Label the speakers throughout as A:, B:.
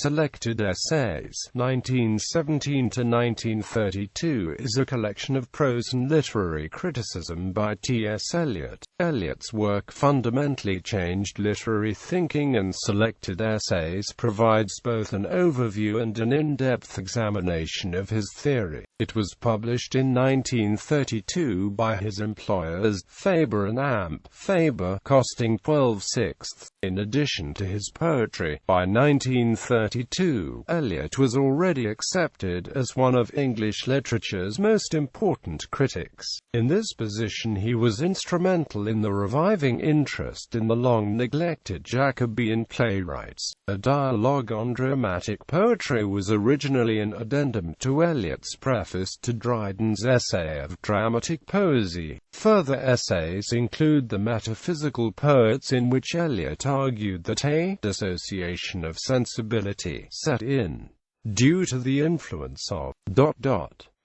A: Selected Essays, 1917–1932 is a collection of prose and literary criticism by T.S. Eliot. Eliot's work fundamentally changed literary thinking, and Selected Essays provides both an overview and an in-depth examination of his theory. It was published in 1932 by his employers, Faber and Amp, Faber costing 12/6. In addition to his poetry, by 1932, Eliot was already accepted as one of English literature's most important critics. In this position he was instrumental in the reviving interest in the long-neglected Jacobean playwrights. A dialogue on dramatic poetry was originally an addendum to Eliot's preface to Dryden's essay of dramatic poesy. Further essays include The Metaphysical Poets, in which Eliot argued that a dissociation of sensibility set in due to the influence of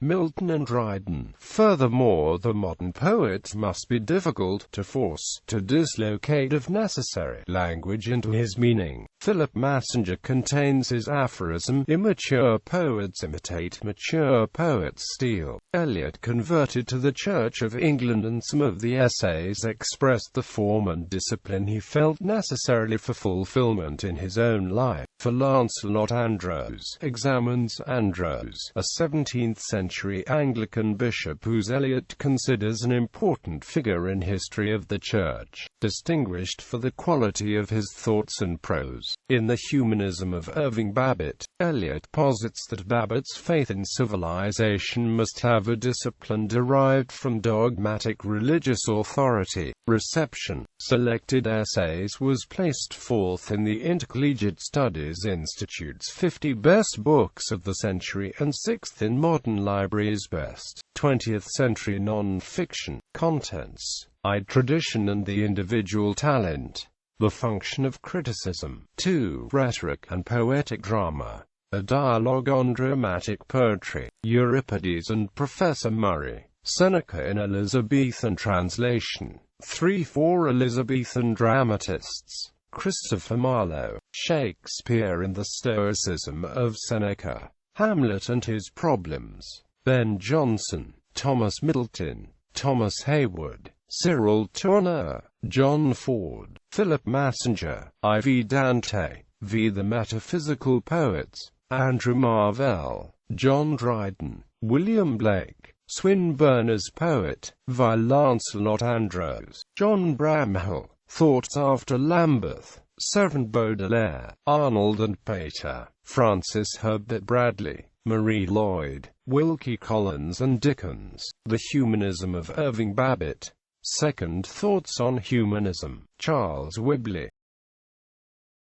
A: Milton and Dryden. Furthermore, the modern poet must be difficult to force to dislocate if necessary language into his meaning. Philip Massinger contains his aphorism, "Immature poets imitate, mature poets steal." Eliot converted to the Church of England, and some of the essays expressed the form and discipline he felt necessary for fulfillment in his own life. For Lancelot examines Andros, a 17th-century Anglican bishop whose Eliot considers an important figure in history of the Church, distinguished for the quality of his thoughts and prose. In The Humanism of Irving Babbitt, Eliot posits that Babbitt's faith in civilization must have a discipline derived from dogmatic religious authority. Reception. Selected Essays was placed fourth in the Intercollegiate Studies Institute's 50 Best Books of the Century and sixth in Modern Libraries' Best 20th-Century Non-Fiction. Contents: Tradition and the Individual Talent. The Function of Criticism. 2. Rhetoric and Poetic Drama. A Dialogue on Dramatic Poetry. Euripides and Professor Murray. Seneca in Elizabethan Translation. 3–4 Elizabethan Dramatists. Christopher Marlowe. Shakespeare and the Stoicism of Seneca. Hamlet and His Problems. Ben Jonson. Thomas Middleton. Thomas Haywood. Cyril Tourneur. John Ford. Philip Massinger. I.V. Dante. V. The Metaphysical Poets. Andrew Marvell. John Dryden. William Blake. Swinburne as Poet. Vi. Lancelot Andros. John Bramhall. Thoughts After Lambeth. Servan Baudelaire. Arnold and Pater. Francis Herbert Bradley. Marie Lloyd. Wilkie Collins and Dickens. The Humanism of Irving Babbitt. Second Thoughts on Humanism. Charles Whibley.